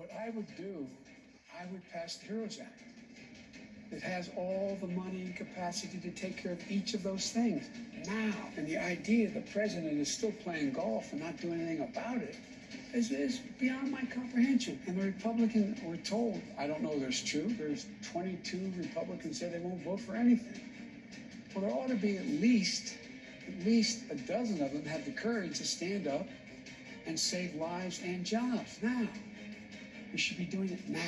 What I would do, I would pass the HEROES Act. It has all the money and capacity to take care of each of those things now. And the idea the president is still playing golf and not doing anything about it is beyond my comprehension. And the Republicans were told, I don't know if it's true, there's 22 Republicans say they won't vote for anything. Well, there ought to be at least a dozen of them have the courage to stand up and save lives and jobs now. We should be doing it now.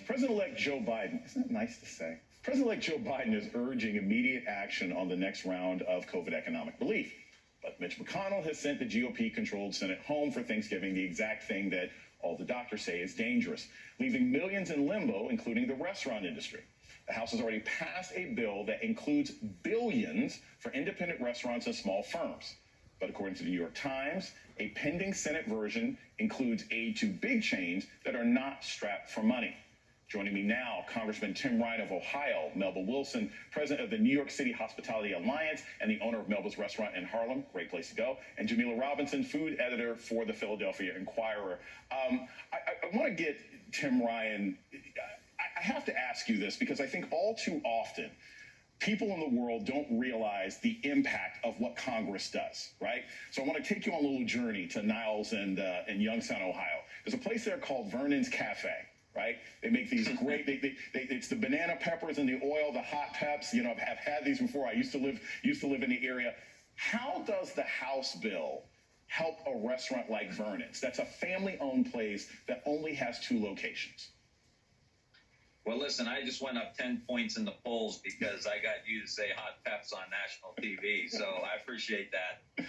President-elect Joe Biden, isn't that nice to say? President-elect Joe Biden is urging immediate action on the next round of COVID economic relief. But Mitch McConnell has sent the GOP-controlled Senate home for Thanksgiving, the exact thing that all the doctors say is dangerous, leaving millions in limbo, including the restaurant industry. The House has already passed a bill that includes billions for independent restaurants and small firms. But according to the New York Times, a pending Senate version includes aid to big chains that are not strapped for money. Joining me now, Congressman Tim Ryan of Ohio, Melba Wilson, president of the New York City Hospitality Alliance and the owner of Melba's Restaurant in Harlem, great place to go, and Jamila Robinson, food editor for the Philadelphia Inquirer. I want to get Tim Ryan, I have to ask you this because I think all too often, people in the world don't realize the impact of what Congress does, right? So I want to take you on a little journey to Niles and Youngstown, Ohio. There's a place there called Vernon's Cafe, right? They make these great, it's the banana peppers and the oil, the hot peps. You know, I've had these before. I used to live in the area. How does the House bill help a restaurant like Vernon's? That's a family-owned place that only has 2 locations. Well, listen, I just went up 10 points in the polls because I got you to say hot peps on national TV. So I appreciate that.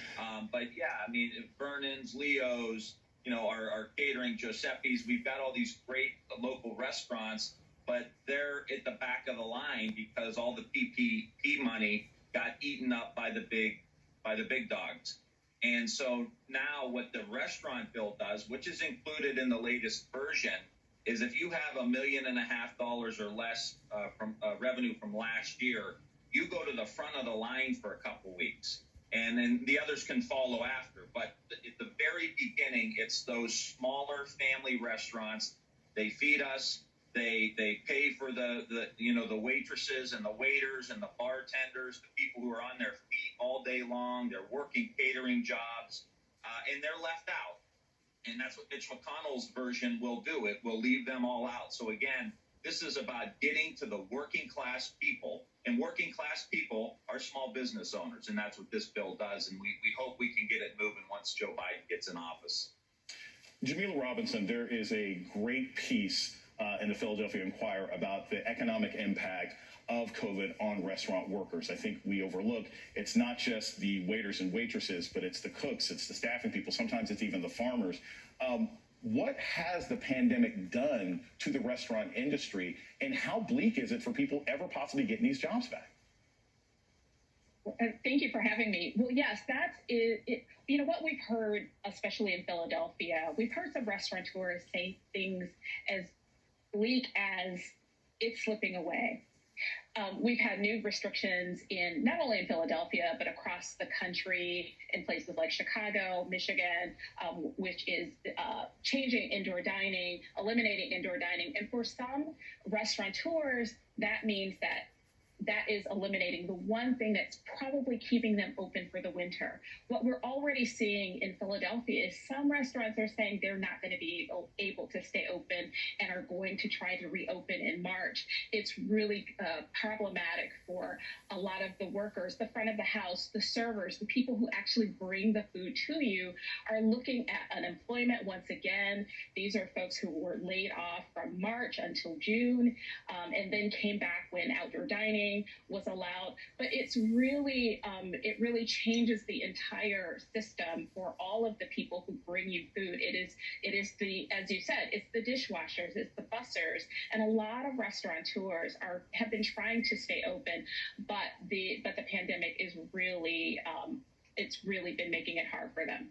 But yeah, I mean, Vernon's, Leo's, you know, our catering, Giuseppe's, we've got all these great local restaurants, but they're at the back of the line because all the PPP money got eaten up by the big dogs. And so now what the restaurant bill does, which is included in the latest version, is if you have $1.5 million or less from revenue from last year, you go to the front of the line for a couple weeks, and then the others can follow after. But at the very beginning, it's those smaller family restaurants. They feed us. They pay for the waitresses and the waiters and the bartenders, the people who are on their feet all day long. They're working catering jobs, and they're left out. And that's what Mitch McConnell's version will do. It will leave them all out. So again, this is about getting to the working class people, and working class people are small business owners, and that's what this bill does. And we hope we can get it moving once Joe Biden gets in office. Jamila Robinson, there is a great piece in the Philadelphia Inquirer about the economic impact of COVID on restaurant workers. I think we overlook it's not just the waiters and waitresses, but it's the cooks, it's the staffing people, sometimes it's even the farmers. What has the pandemic done to the restaurant industry, and how bleak is it for people ever possibly getting these jobs back? Thank you for having me. Well, yes, that's it. You know, what we've heard, especially in Philadelphia, we've heard some restaurateurs say things as bleak as it's slipping away. We've had new restrictions in not only in Philadelphia, but across the country in places like Chicago, Michigan, which is changing indoor dining, eliminating indoor dining. And for some restaurateurs, that means that is eliminating the one thing that's probably keeping them open for the winter. What we're already seeing in Philadelphia is some restaurants are saying they're not going to be able to stay open and are going to try to reopen in March. It's really problematic for a lot of the workers, the front of the house, the servers, the people who actually bring the food to you are looking at unemployment once again. These are folks who were laid off from March until June and then came back when outdoor dining was allowed. But it's really, it really changes the entire system for all of the people who bring you food. It is the, as you said, it's the dishwashers, it's the bussers, and a lot of restaurateurs have been trying to stay open, but the pandemic is really, it's really been making it hard for them.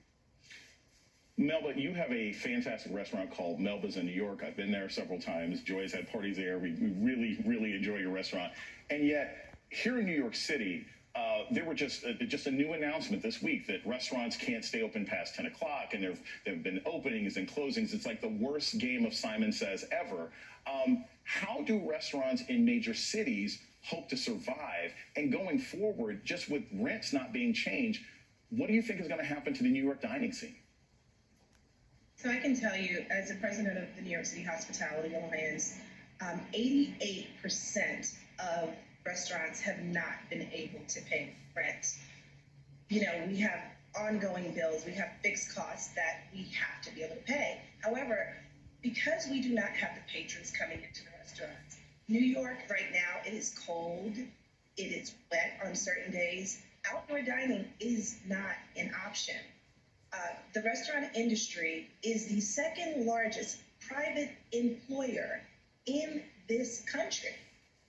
Melba, you have a fantastic restaurant called Melba's in New York. I've been there several times. Joy's had parties there. We really, really enjoy your restaurant. And yet, here in New York City, there were just a new announcement this week that restaurants can't stay open past 10 o'clock, and there have been openings and closings. It's like the worst game of Simon Says ever. How do restaurants in major cities hope to survive? And going forward, just with rents not being changed, what do you think is going to happen to the New York dining scene? So I can tell you, as the president of the New York City Hospitality Alliance, 88% of restaurants have not been able to pay rent. You know, we have ongoing bills, we have fixed costs that we have to be able to pay. However, because we do not have the patrons coming into the restaurants, New York right now, it is cold, it is wet on certain days. Outdoor dining is not an option. The restaurant industry is the second largest private employer in this country.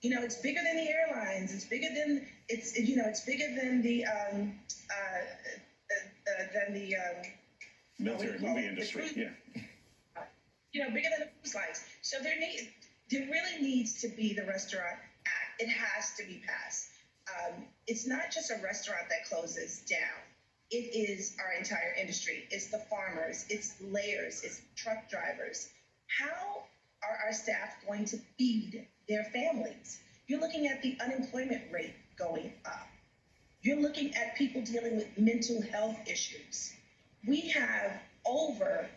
You know, it's bigger than the airlines. It's bigger than it's bigger than the Military movie industry. Yeah. You know, bigger than the cruise lines. So there really needs to be the Restaurant Act. It has to be passed. It's not just a restaurant that closes down. It is our entire industry. It's the farmers, it's layers, it's truck drivers. How are our staff going to feed their families? You're looking at the unemployment rate going up. You're looking at people dealing with mental health issues. We have over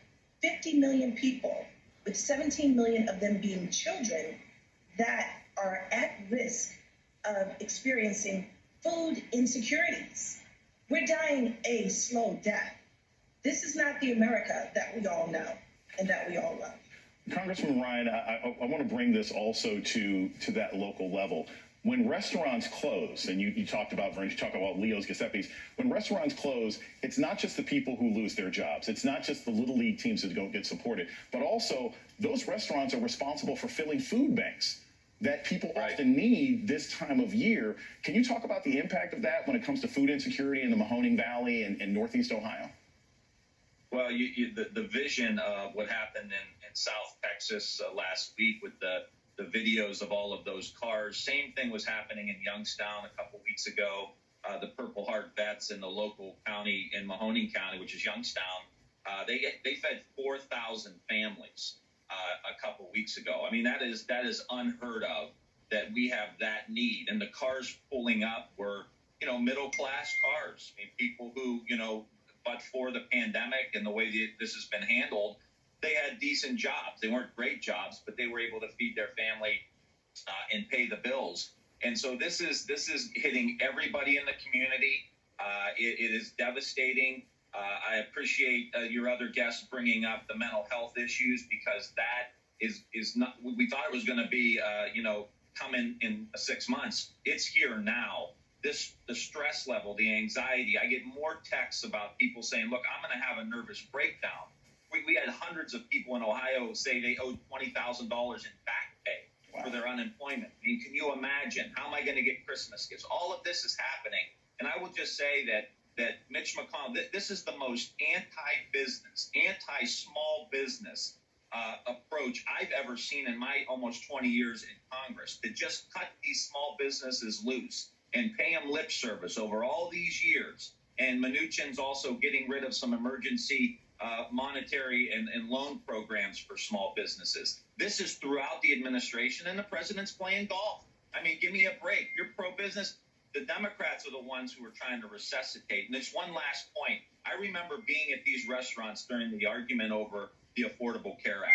50 million people, with 17 million of them being children, that are at risk of experiencing food insecurities. We're dying a slow death. This is not the America that we all know and that we all love. Congressman Ryan, I want to bring this also to that local level. When restaurants close, and you talked about, Vern, you talked about Leo's, Giuseppe's, when restaurants close, it's not just the people who lose their jobs. It's not just the Little League teams that don't get supported, but also those restaurants are responsible for filling food banks that people often need this time of year. Can you talk about the impact of that when it comes to food insecurity in the Mahoning Valley and Northeast Ohio? Well, the vision of what happened in South Texas last week with the videos of all of those cars, same thing was happening in Youngstown a couple weeks ago. The Purple Heart vets in the local county in Mahoning County, which is Youngstown, they fed 4,000 families a couple weeks ago. I mean, that is unheard of, that we have that need. And the cars pulling up were, middle class cars. I mean, people who, but for the pandemic and the way this has been handled, they had decent jobs. They weren't great jobs, but they were able to feed their family and pay the bills. And so this is hitting everybody in the community. It is devastating. I appreciate your other guests bringing up the mental health issues, because that is not. We thought it was going to be, coming in 6 months. It's here now. The stress level, the anxiety. I get more texts about people saying, "Look, I'm going to have a nervous breakdown." We had hundreds of people in Ohio say they owed $20,000 in back pay for their unemployment. I mean, can you imagine? How am I going to get Christmas gifts? All of this is happening. And I will just say that Mitch McConnell, this is the most anti-business, anti-small business approach I've ever seen in my almost 20 years in Congress, to just cut these small businesses loose and pay them lip service over all these years. And Mnuchin's also getting rid of some emergency monetary and loan programs for small businesses. This is throughout the administration, and the president's playing golf. I mean, give me a break. You're pro-business. The Democrats are the ones who are trying to resuscitate. And there's one last point. I remember being at these restaurants during the argument over the Affordable Care Act.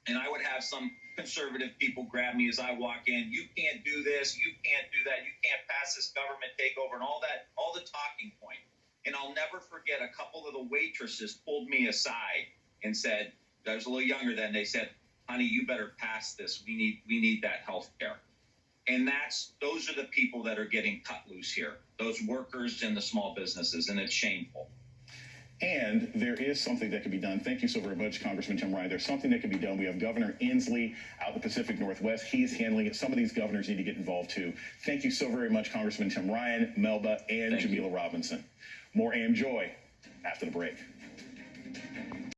And I would have some conservative people grab me as I walk in. You can't do this. You can't do that. You can't pass this government takeover and all that, all the talking point. And I'll never forget, a couple of the waitresses pulled me aside and said, I was a little younger then, they said, "Honey, you better pass this. We need that health care." And those are the people that are getting cut loose here, those workers in the small businesses, and it's shameful. And there is something that can be done. Thank you so very much, Congressman Tim Ryan. There's something that can be done. We have Governor Inslee out in the Pacific Northwest. He's handling it. Some of these governors need to get involved too. Thank you so very much, Congressman Tim Ryan, Melba, and Jamila Robinson. More AM Joy after the break.